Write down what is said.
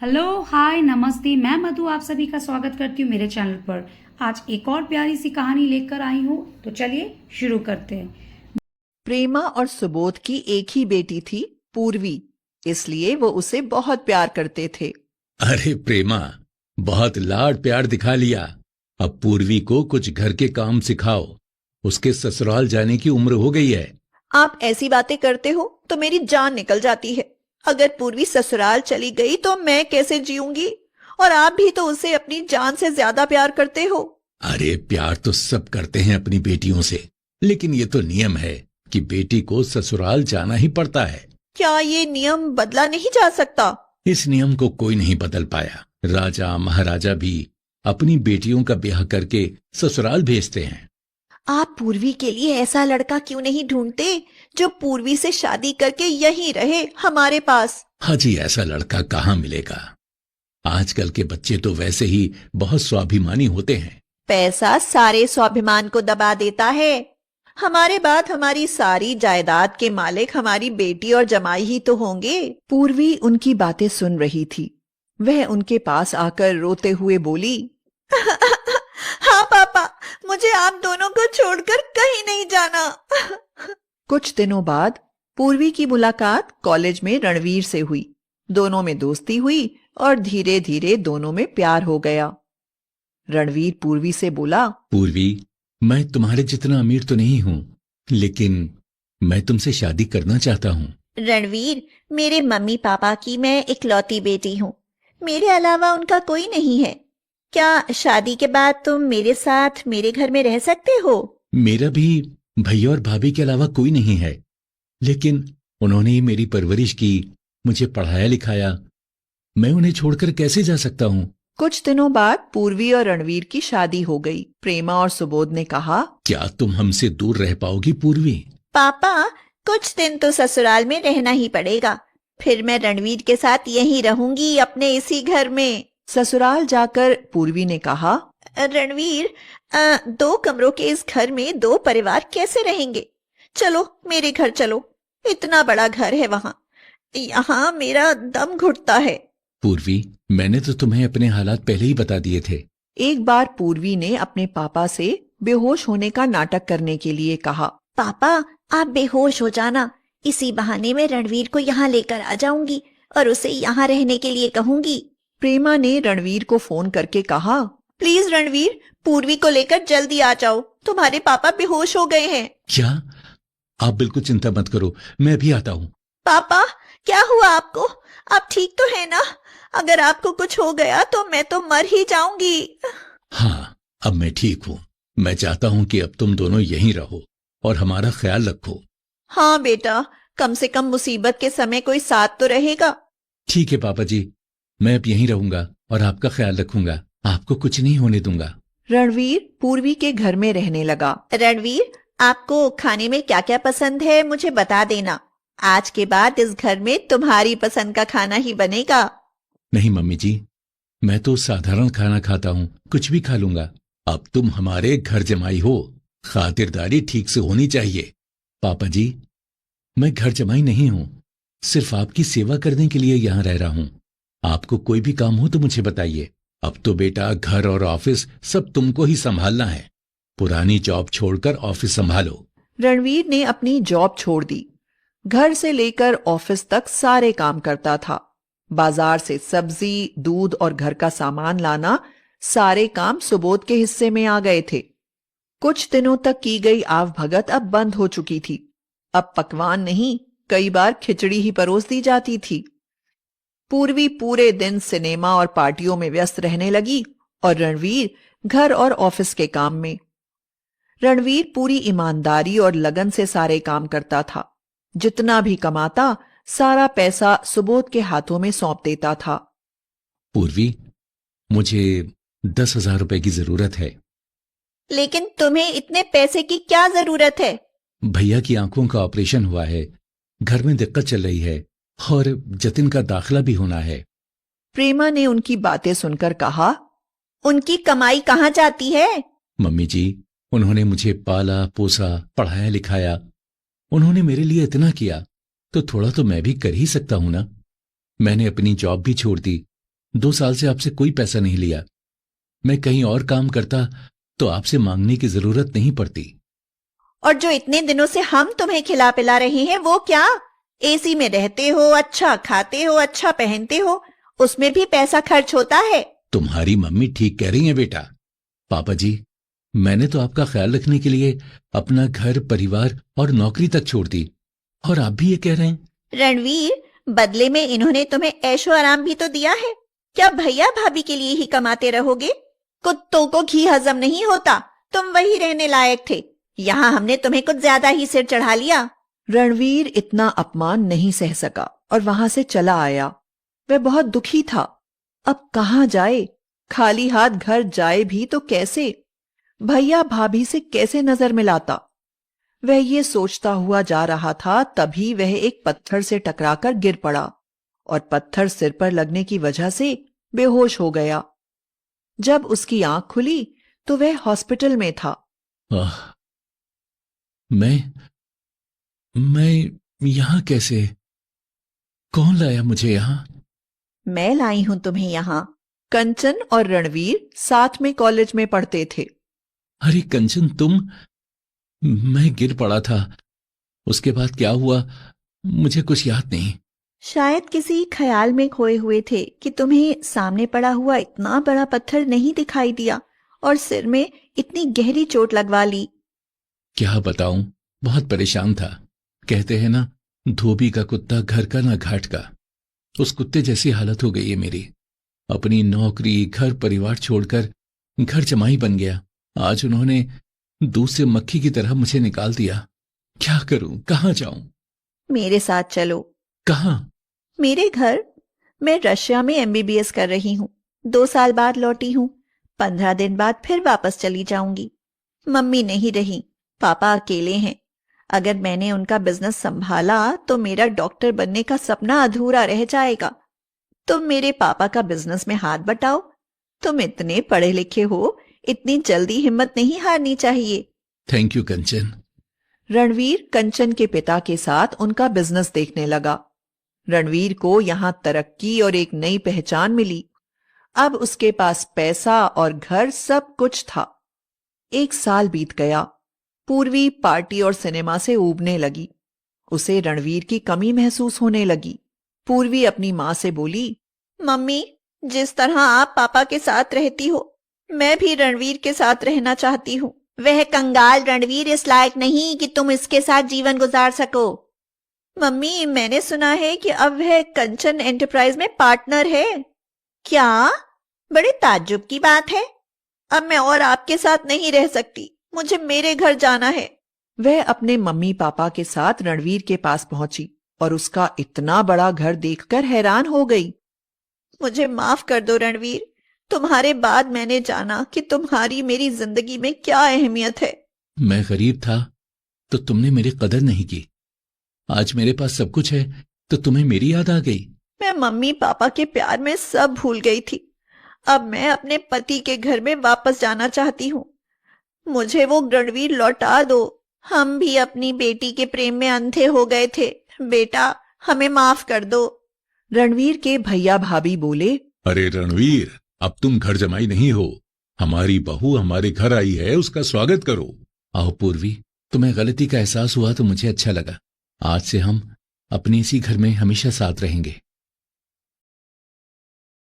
Hello hi नमस्ते। मैं मधु आप सभी का स्वागत करती हूँ मेरे चैनल पर। आज एक और प्यारी सी कहानी लेकर आई हूँ, तो चलिए शुरू करते हैं। प्रेमा और सुबोध की एक ही बेटी थी, पूर्वी। इसलिए वो उसे बहुत प्यार करते थे। अरे प्रेमा, बहुत लाड प्यार दिखा लिया। अब पूर्वी को कुछ घर के काम सिखाओ। उसके ससुराल जाने की उम्र हो गई है। आप ऐसी बातें करते हो तो मेरी जान निकल जाती है। अगर पूर्वी ससुराल चली गई तो मैं कैसे जीऊंगी? और आप भी तो उसे अपनी जान से ज्यादा प्यार करते हो। अरे प्यार तो सब करते हैं अपनी बेटियों से, लेकिन ये तो नियम है कि बेटी को ससुराल जाना ही पड़ता है। क्या ये नियम बदला नहीं जा सकता? इस नियम को कोई नहीं बदल पाया। राजा महाराजा भी अपनी बेटियों का ब्याह करके ससुराल भेजते हैं। आप पूर्वी के लिए ऐसा लड़का क्यों नहीं ढूंढते जो पूर्वी से शादी करके यहीं रहे, हमारे पास? हाजी, ऐसा लड़का कहाँ मिलेगा? आजकल के बच्चे तो वैसे ही बहुत स्वाभिमानी होते हैं। पैसा सारे स्वाभिमान को दबा देता है। हमारे बाद हमारी सारी जायदाद के मालिक हमारी बेटी और जमाई ही तो होंगे। पूर्वी उनकी बातें सुन रही थी। वह उनके पास आकर रोते हुए बोली, हाँ पापा, मुझे आप दोनों को छोड़कर कहीं नहीं जाना। कुछ दिनों बाद पूर्वी की मुलाकात कॉलेज में रणवीर से हुई। दोनों में दोस्ती हुई और धीरे धीरे दोनों में प्यार हो गया। रणवीर पूर्वी से बोला, पूर्वी, मैं तुम्हारे जितना अमीर तो नहीं हूँ, लेकिन मैं तुमसे शादी करना चाहता हूँ। रणवीर, मेरे मम्मी पापा की मैं इकलौती बेटी हूँ। मेरे अलावा उनका कोई नहीं है। क्या शादी के बाद तुम मेरे साथ मेरे घर में रह सकते हो? मेरा भी भैया और भाभी के अलावा कोई नहीं है, लेकिन उन्होंने ही मेरी परवरिश की, मुझे पढ़ाया लिखाया। मैं उन्हें छोड़कर कैसे जा सकता हूँ? कुछ दिनों बाद पूर्वी और रणवीर की शादी हो गई। प्रेमा और सुबोध ने कहा, क्या तुम हमसे दूर रह पाओगी पूर्वी? पापा, कुछ दिन तो ससुराल में रहना ही पड़ेगा। फिर मैं रणवीर के साथ यहीं रहूंगी, अपने इसी घर में। ससुराल जाकर पूर्वी ने कहा, रणवीर, 2 कमरों के इस घर में 2 परिवार कैसे रहेंगे? चलो मेरे घर चलो। इतना बड़ा घर है वहाँ। यहाँ मेरा दम घुटता है। पूर्वी, मैंने तो तुम्हें अपने हालात पहले ही बता दिए थे। एक बार पूर्वी ने अपने पापा से बेहोश होने का नाटक करने के लिए कहा, पापा, आप बेहोश हो जाना। इसी बहाने में रणवीर को यहाँ लेकर आ जाऊंगी और उसे यहाँ रहने के लिए कहूंगी। प्रेमा ने रणवीर को फोन करके कहा, प्लीज रणवीर, पूर्वी को लेकर जल्दी आ जाओ। तुम्हारे पापा बेहोश हो गए हैं। क्या? आप बिल्कुल चिंता मत करो, मैं अभी आता हूँ। पापा, क्या हुआ आपको? आप ठीक तो है ना? अगर आपको कुछ हो गया तो मैं तो मर ही जाऊंगी। हाँ, अब मैं ठीक हूँ। मैं चाहता हूँ कि अब तुम दोनों यहीं रहो और हमारा ख्याल रखो। हाँ बेटा, कम से कम मुसीबत के समय कोई साथ तो रहेगा। ठीक है पापा जी, मैं अब यहीं रहूंगा और आपका ख्याल रखूंगा। आपको कुछ नहीं होने दूंगा। रणवीर पूर्वी के घर में रहने लगा। रणवीर, आपको खाने में क्या क्या पसंद है मुझे बता देना। आज के बाद इस घर में तुम्हारी पसंद का खाना ही बनेगा। नहीं मम्मी जी, मैं तो साधारण खाना खाता हूँ, कुछ भी खा लूंगा। अब तुम हमारे घर जमाई हो, खातिरदारी ठीक से होनी चाहिए। पापा जी, मैं घर जमाई नहीं हूँ, सिर्फ आपकी सेवा करने के लिए यहाँ रह रहा हूँ। आपको कोई भी काम हो तो मुझे बताइए। अब तो बेटा घर और ऑफिस सब तुमको ही संभालना है। पुरानी जॉब छोड़कर ऑफिस संभालो। रणवीर ने अपनी जॉब छोड़ दी। घर से लेकर ऑफिस तक सारे काम करता था। बाजार से सब्जी, दूध और घर का सामान लाना, सारे काम सुबोध के हिस्से में आ गए थे। कुछ दिनों तक की गई आवभगत अब बंद हो चुकी थी। अब पकवान नहीं, कई बार खिचड़ी ही परोस दी जाती थी। पूर्वी पूरे दिन सिनेमा और पार्टियों में व्यस्त रहने लगी और रणवीर घर और ऑफिस के काम में। रणवीर पूरी ईमानदारी और लगन से सारे काम करता था। जितना भी कमाता, सारा पैसा सुबोध के हाथों में सौंप देता था। पूर्वी, मुझे 10,000 रुपए की जरूरत है। लेकिन तुम्हें इतने पैसे की क्या जरूरत है? भैया की आंखों का ऑपरेशन हुआ है, घर में दिक्कत चल रही है और जतिन का दाखिला भी होना है। प्रेमा ने उनकी बातें सुनकर कहा, उनकी कमाई कहाँ जाती है? मम्मी जी, उन्होंने मुझे पाला पोसा, पढ़ाया लिखाया। उन्होंने मेरे लिए इतना किया तो थोड़ा तो मैं भी कर ही सकता हूं ना। मैंने अपनी जॉब भी छोड़ दी 2 साल से आपसे कोई पैसा नहीं लिया। मैं कहीं और काम करता तो आपसे मांगने की जरूरत नहीं पड़ती। और जो इतने दिनों से हम तुम्हें खिला पिला रहे हैं वो क्या? एसी में रहते हो, अच्छा खाते हो, अच्छा पहनते हो, उसमें भी पैसा खर्च होता है। तुम्हारी मम्मी ठीक कह रही है बेटा। पापा जी, मैंने तो आपका ख्याल रखने के लिए अपना घर, परिवार और नौकरी तक छोड़ दी, और आप भी ये कह रहे हैं? रणवीर, बदले में इन्होंने तुम्हें ऐशो आराम भी तो दिया है। क्या भैया भाभी के लिए ही कमाते रहोगे? कुत्तों को घी हजम नहीं होता, तुम वही रहने लायक थे। यहाँ हमने तुम्हें कुछ ज्यादा ही सिर चढ़ा लिया। रणवीर इतना अपमान नहीं सह सका और वहां से चला आया। वह बहुत दुखी था। अब कहाँ जाए? खाली हाथ घर जाए भी तो कैसे? भैया भाभी से कैसे नजर मिलाता? वह ये सोचता हुआ जा रहा था, तभी वह एक पत्थर से टकराकर गिर पड़ा और पत्थर सिर पर लगने की वजह से बेहोश हो गया। जब उसकी आंख खुली तो वह हॉस्पिटल में था। आह, मैं यहां कैसे? कौन लाया मुझे यहां? मैं लाई हूं तुम्हें यहाँ। कंचन और रणवीर साथ में कॉलेज में पढ़ते थे। अरे कंचन, तुम? मैं गिर पड़ा था, उसके बाद क्या हुआ मुझे कुछ याद नहीं। शायद किसी ख्याल में खोए हुए थे कि तुम्हें सामने पड़ा हुआ इतना बड़ा पत्थर नहीं दिखाई दिया और सिर में इतनी गहरी चोट लगवा ली। क्या बताऊं, बहुत परेशान था। कहते हैं ना, धोबी का कुत्ता घर का ना घाट का। उस कुत्ते जैसी हालत हो गई है मेरी। अपनी नौकरी, घर, परिवार छोड़कर घर जमाई बन गया। आज उन्होंने दूध से मक्खी की तरह मुझे निकाल दिया। क्या करूं, कहाँ जाऊं? मेरे साथ चलो। कहाँ? मेरे घर। मैं रशिया में MBBS कर रही हूँ। 2 साल बाद लौटी हूँ। 15 दिन बाद फिर वापस चली जाऊंगी। मम्मी नहीं रही, पापा अकेले हैं। अगर मैंने उनका बिजनेस संभाला तो मेरा डॉक्टर बनने का सपना अधूरा रह जाएगा। तुम मेरे पापा का बिजनेस में हाथ बटाओ। तुम इतने पढ़े लिखे हो, इतनी जल्दी हिम्मत नहीं हारनी चाहिए। थैंक यू कंचन। रणवीर कंचन के पिता के साथ उनका बिजनेस देखने लगा। रणवीर को यहाँ तरक्की और एक नई पहचान मिली। अब उसके पास पैसा और घर, सब कुछ था। 1 साल बीत गया। पूर्वी पार्टी और सिनेमा से ऊबने लगी। उसे रणवीर की कमी महसूस होने लगी। पूर्वी अपनी माँ से बोली, मम्मी, जिस तरह आप पापा के साथ रहती हो, मैं भी रणवीर के साथ रहना चाहती हूँ। वह कंगाल रणवीर इस लायक नहीं कि तुम इसके साथ जीवन गुजार सको। मम्मी, मैंने सुना है कि अब वह कंचन एंटरप्राइज में पार्टनर है। क्या? बड़े ताज्जुब की बात है। अब मैं और आपके साथ नहीं रह सकती। मुझे मेरे घर जाना है। वह अपने मम्मी पापा के साथ रणवीर के पास पहुंची और उसका इतना बड़ा घर देखकर हैरान हो गई। मुझे माफ कर दो रणवीर। तुम्हारे बाद मैंने जाना कि तुम्हारी मेरी जिंदगी में क्या अहमियत है। मैं गरीब था तो तुमने मेरी कदर नहीं की। आज मेरे पास सब कुछ है तो तुम्हें मेरी याद आ गई। मैं मम्मी पापा के प्यार में सब भूल गई थी। अब मैं अपने पति के घर में वापस जाना चाहती हूँ। मुझे वो रणवीर लौटा दो। हम भी अपनी बेटी के प्रेम में अंधे हो गए थे। बेटा, हमें माफ कर दो। रणवीर के भैया भाभी बोले, अरे रणवीर, अब तुम घर जमाई नहीं हो। हमारी बहू हमारे घर आई है, उसका स्वागत करो। आओ पूर्वी, तुम्हें गलती का एहसास हुआ तो मुझे अच्छा लगा। आज से हम अपने इसी घर में हमेशा साथ रहेंगे।